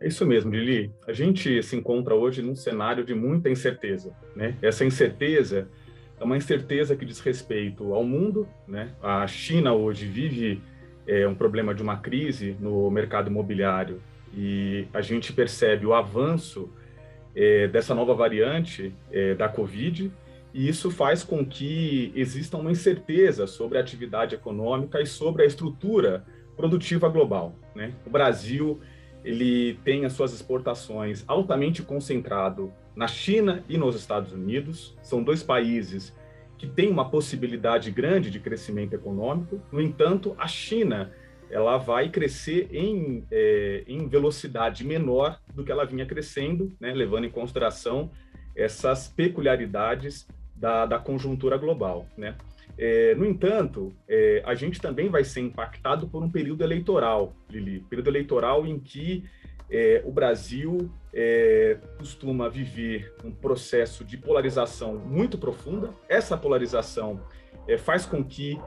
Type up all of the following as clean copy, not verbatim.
É isso mesmo, Lili. A gente se encontra hoje num cenário de muita incerteza, né? Essa incerteza é uma incerteza que diz respeito ao mundo, né? A China hoje vive um problema de uma crise no mercado imobiliário e a gente percebe o avanço dessa nova variante da Covid, e isso faz com que exista uma incerteza sobre a atividade econômica e sobre a estrutura produtiva global, né? O Brasil ele tem as suas exportações altamente concentrado na China e nos Estados Unidos. São dois países que têm uma possibilidade grande de crescimento econômico. No entanto, a China ela vai crescer em velocidade menor do que ela vinha crescendo, né, levando em consideração essas peculiaridades da conjuntura global, né? No entanto, a gente também vai ser impactado por um período eleitoral, Lili, período eleitoral em que o Brasil costuma viver um processo de polarização muito profunda. Essa polarização faz com que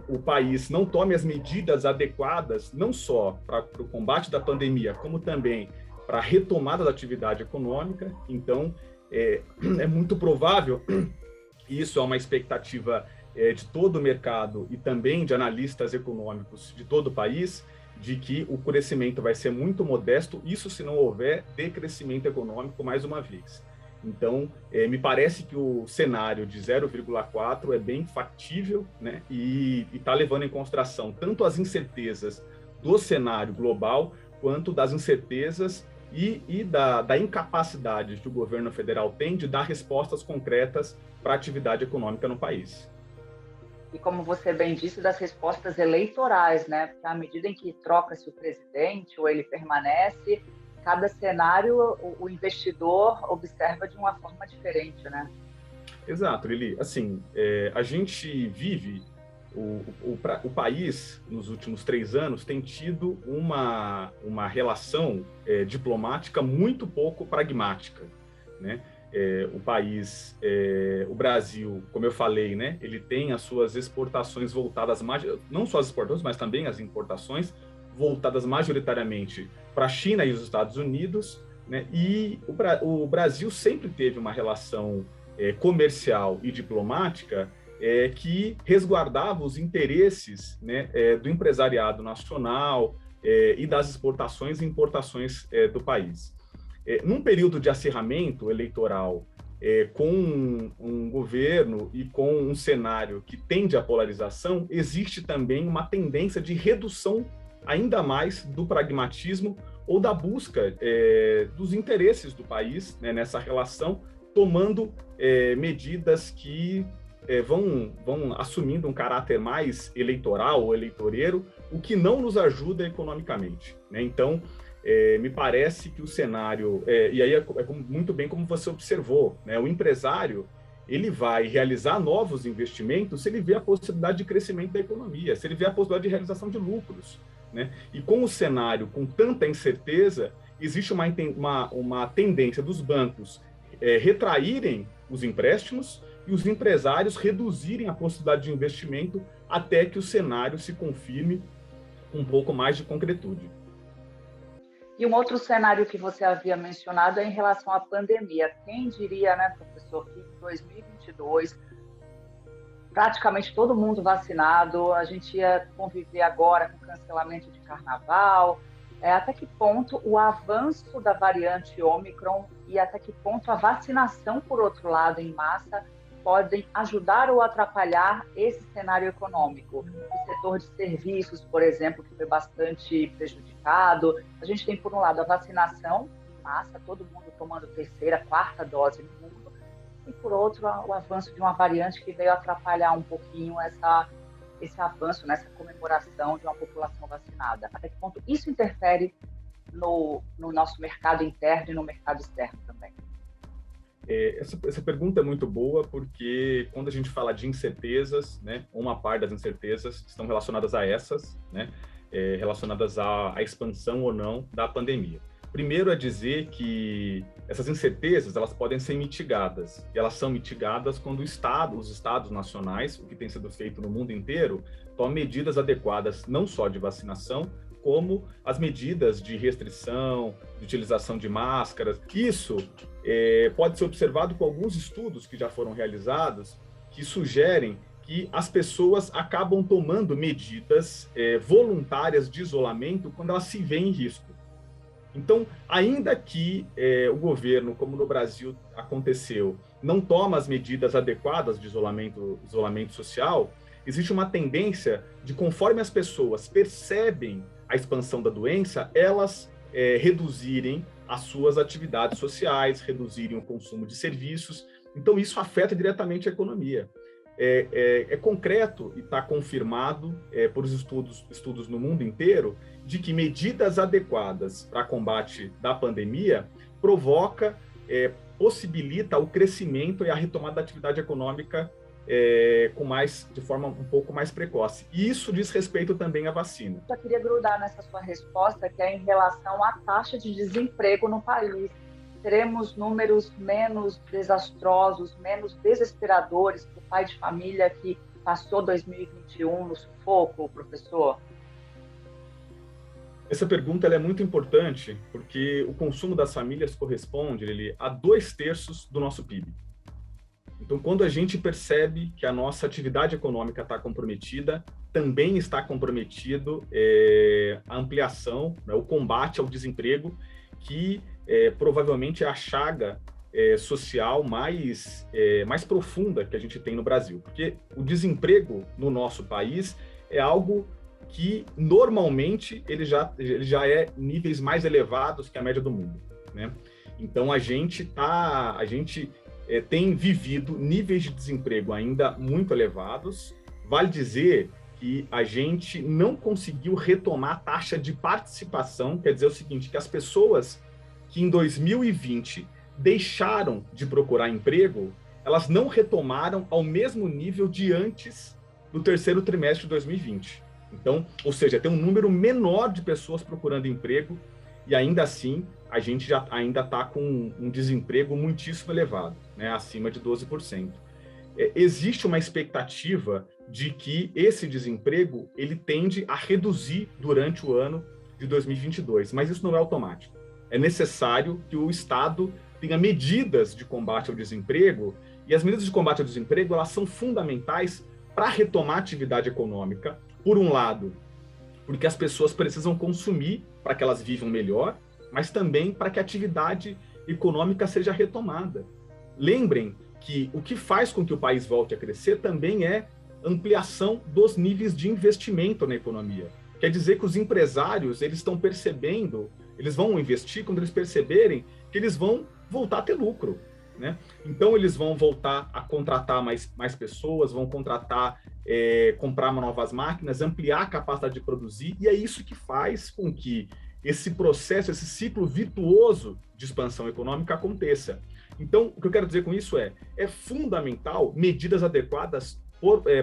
o país não tome as medidas adequadas, não só para o combate da pandemia, como também para a retomada da atividade econômica. Então, é muito provável, e isso é uma expectativa de todo o mercado e também de analistas econômicos de todo o país, de que o crescimento vai ser muito modesto, isso se não houver decrescimento econômico mais uma vez. Então, me parece que o cenário de 0,4 é bem factível, né? E está levando em consideração tanto as incertezas do cenário global, quanto das incertezas e da incapacidade que o governo federal tem de dar respostas concretas para a atividade econômica no país. E como você bem disse, das respostas eleitorais, né? Porque à medida em que troca-se o presidente ou ele permanece, cada cenário o investidor observa de uma forma diferente, né? Exato, Lili. Assim, a gente vive, o país, nos últimos 3 anos, tem tido uma relação diplomática muito pouco pragmática, né? O país, o Brasil, como eu falei, né, ele tem as suas exportações voltadas, não só as exportações, mas também as importações, voltadas majoritariamente para a China e os Estados Unidos, né, e o Brasil sempre teve uma relação comercial e diplomática que resguardava os interesses, né, do empresariado nacional e das exportações e importações do país. Num período de acirramento eleitoral, com um governo e com um cenário que tende à polarização, existe também uma tendência de redução ainda mais do pragmatismo ou da busca dos interesses do país, né, nessa relação, tomando medidas que vão assumindo um caráter mais eleitoral ou eleitoreiro, o que não nos ajuda economicamente, né? Então, me parece que o cenário, e aí muito bem como você observou, né? O empresário ele vai realizar novos investimentos se ele vê a possibilidade de crescimento da economia, se ele vê a possibilidade de realização de lucros, né? E com o cenário com tanta incerteza, existe uma tendência dos bancos retraírem os empréstimos e os empresários reduzirem a possibilidade de investimento até que o cenário se confirme com um pouco mais de concretude. E um outro cenário que você havia mencionado é em relação à pandemia. Quem diria, né, professor, que em 2022, praticamente todo mundo vacinado, a gente ia conviver agora com cancelamento de carnaval, até que ponto o avanço da variante Ômicron e até que ponto a vacinação, por outro lado, em massa, podem ajudar ou atrapalhar esse cenário econômico. O setor de serviços, por exemplo, que foi bastante prejudicado. A gente tem, por um lado, a vacinação em massa, todo mundo tomando terceira, quarta dose no mundo, e, por outro, o avanço de uma variante que veio atrapalhar um pouquinho esse avanço, nessa comemoração de uma população vacinada. Até que ponto isso interfere no nosso mercado interno e no mercado externo também? Essa pergunta é muito boa porque quando a gente fala de incertezas, né, uma parte das incertezas estão relacionadas a essas, né, relacionadas à expansão ou não da pandemia. Primeiro é dizer que essas incertezas elas podem ser mitigadas. E elas são mitigadas quando os estados nacionais, o que tem sido feito no mundo inteiro, tomam medidas adequadas não só de vacinação, como as medidas de restrição, de utilização de máscaras. Isso pode ser observado com alguns estudos que já foram realizados, que sugerem que as pessoas acabam tomando medidas voluntárias de isolamento quando elas se veem em risco. Então, ainda que o governo, como no Brasil aconteceu, não toma as medidas adequadas de isolamento social, existe uma tendência de, conforme as pessoas percebem a expansão da doença, elas reduzirem as suas atividades sociais, reduzirem o consumo de serviços. Então, isso afeta diretamente a economia. É concreto e está confirmado por estudos no mundo inteiro de que medidas adequadas para combate da pandemia possibilita o crescimento e a retomada da atividade econômica de forma um pouco mais precoce. E isso diz respeito também à vacina. Eu queria grudar nessa sua resposta, que é em relação à taxa de desemprego no país. Teremos números menos desastrosos, menos desesperadores para o pai de família que passou 2021 no sufoco, professor? Essa pergunta ela é muito importante, porque o consumo das famílias corresponde a 2/3 do nosso PIB. Então, quando a gente percebe que a nossa atividade econômica está comprometida, também está comprometido a ampliação, o combate ao desemprego, que provavelmente é a chaga social mais profunda que a gente tem no Brasil. Porque o desemprego no nosso país é algo que, normalmente, ele já é níveis mais elevados que a média do mundo, né? Então, a gente tem vivido níveis de desemprego ainda muito elevados. Vale dizer que a gente não conseguiu retomar a taxa de participação, quer dizer o seguinte, que as pessoas que em 2020 deixaram de procurar emprego, elas não retomaram ao mesmo nível de antes do terceiro trimestre de 2020. Então, ou seja, tem um número menor de pessoas procurando emprego e ainda assim a gente ainda está com um desemprego muitíssimo elevado, né, acima de 12%. Existe uma expectativa de que esse desemprego ele tende a reduzir durante o ano de 2022, mas isso não é automático. É necessário que o Estado tenha medidas de combate ao desemprego, e as medidas de combate ao desemprego elas são fundamentais para retomar a atividade econômica, por um lado, porque as pessoas precisam consumir para que elas vivam melhor, mas também para que a atividade econômica seja retomada. Lembrem que o que faz com que o país volte a crescer também é ampliação dos níveis de investimento na economia. Quer dizer que os empresários eles estão percebendo, eles vão investir quando eles perceberem que eles vão voltar a ter lucro, né? Então eles vão voltar a contratar mais pessoas, vão comprar novas máquinas, ampliar a capacidade de produzir, e é isso que faz com que esse processo, esse ciclo virtuoso de expansão econômica aconteça. Então, o que eu quero dizer com isso é fundamental medidas adequadas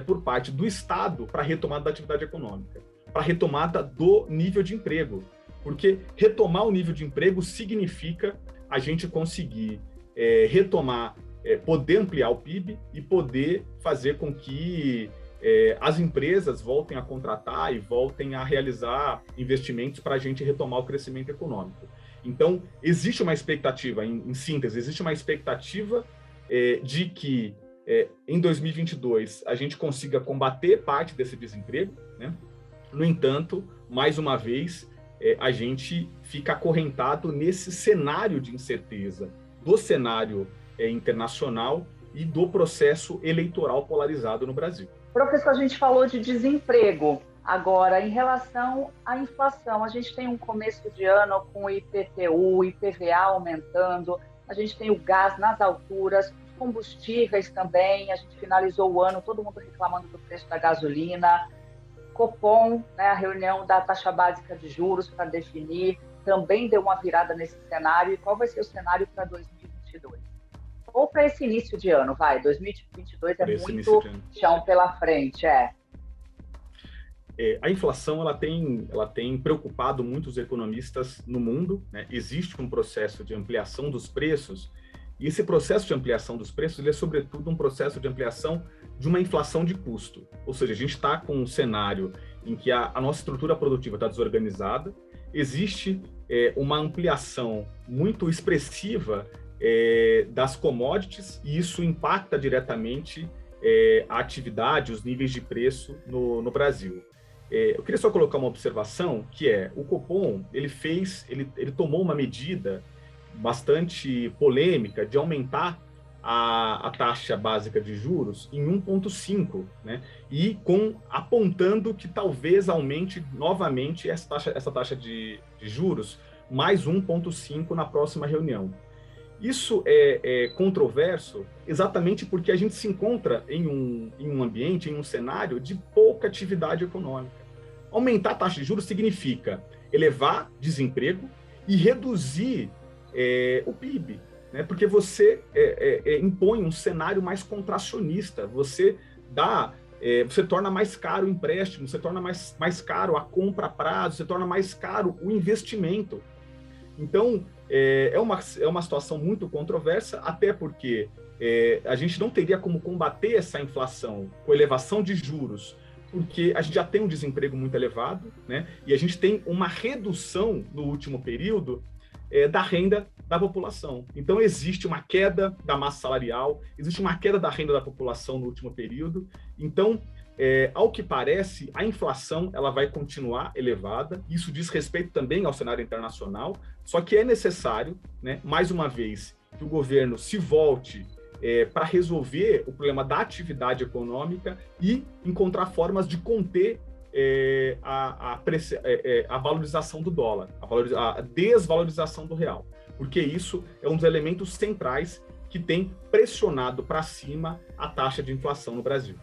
por parte do Estado para a retomada da atividade econômica, para a retomada do nível de emprego, porque retomar o nível de emprego significa a gente conseguir retomar, poder ampliar o PIB e poder fazer com que as empresas voltem a contratar e voltem a realizar investimentos para a gente retomar o crescimento econômico. Então, existe uma expectativa, em síntese, existe uma expectativa de que em 2022 a gente consiga combater parte desse desemprego, né? No entanto, mais uma vez, a gente fica acorrentado nesse cenário de incerteza, do cenário internacional e do processo eleitoral polarizado no Brasil. Professor, a gente falou de desemprego. Agora, em relação à inflação, a gente tem um começo de ano com o IPTU, o IPVA aumentando, a gente tem o gás nas alturas, os combustíveis também, a gente finalizou o ano, todo mundo reclamando do preço da gasolina, Copom, né, a reunião da taxa básica de juros para definir, também deu uma virada nesse cenário. E qual vai ser o cenário para 2022? Ou para esse início de ano, 2022 é muito chão pela frente, A inflação ela tem preocupado muitos economistas no mundo, né? Existe um processo de ampliação dos preços, e esse processo de ampliação dos preços ele é, sobretudo, um processo de ampliação de uma inflação de custo. Ou seja, a gente está com um cenário em que a nossa estrutura produtiva está desorganizada, existe uma ampliação muito expressiva das commodities, e isso impacta diretamente a atividade, os níveis de preço no Brasil. Eu queria só colocar uma observação, que o Copom, ele tomou uma medida bastante polêmica de aumentar a taxa básica de juros em 1,5, né? E apontando que talvez aumente novamente essa taxa de juros mais 1,5 na próxima reunião. Isso é controverso exatamente porque a gente se encontra em um ambiente, em um cenário de pouca atividade econômica. Aumentar a taxa de juros significa elevar desemprego e reduzir o PIB, né? Porque você impõe um cenário mais contracionista, você torna mais caro o empréstimo, você torna mais caro a compra a prazo, você torna mais caro o investimento. Então, é uma situação muito controversa, até porque a gente não teria como combater essa inflação com elevação de juros, porque a gente já tem um desemprego muito elevado, né? E a gente tem uma redução no último período da renda da população. Então, existe uma queda da massa salarial, existe uma queda da renda da população no último período. Então, ao que parece, a inflação ela vai continuar elevada. Isso diz respeito também ao cenário internacional, só que é necessário, né, mais uma vez, que o governo se volte para resolver o problema da atividade econômica e encontrar formas de conter a valorização do dólar, a desvalorização do real, porque isso é um dos elementos centrais que tem pressionado para cima a taxa de inflação no Brasil.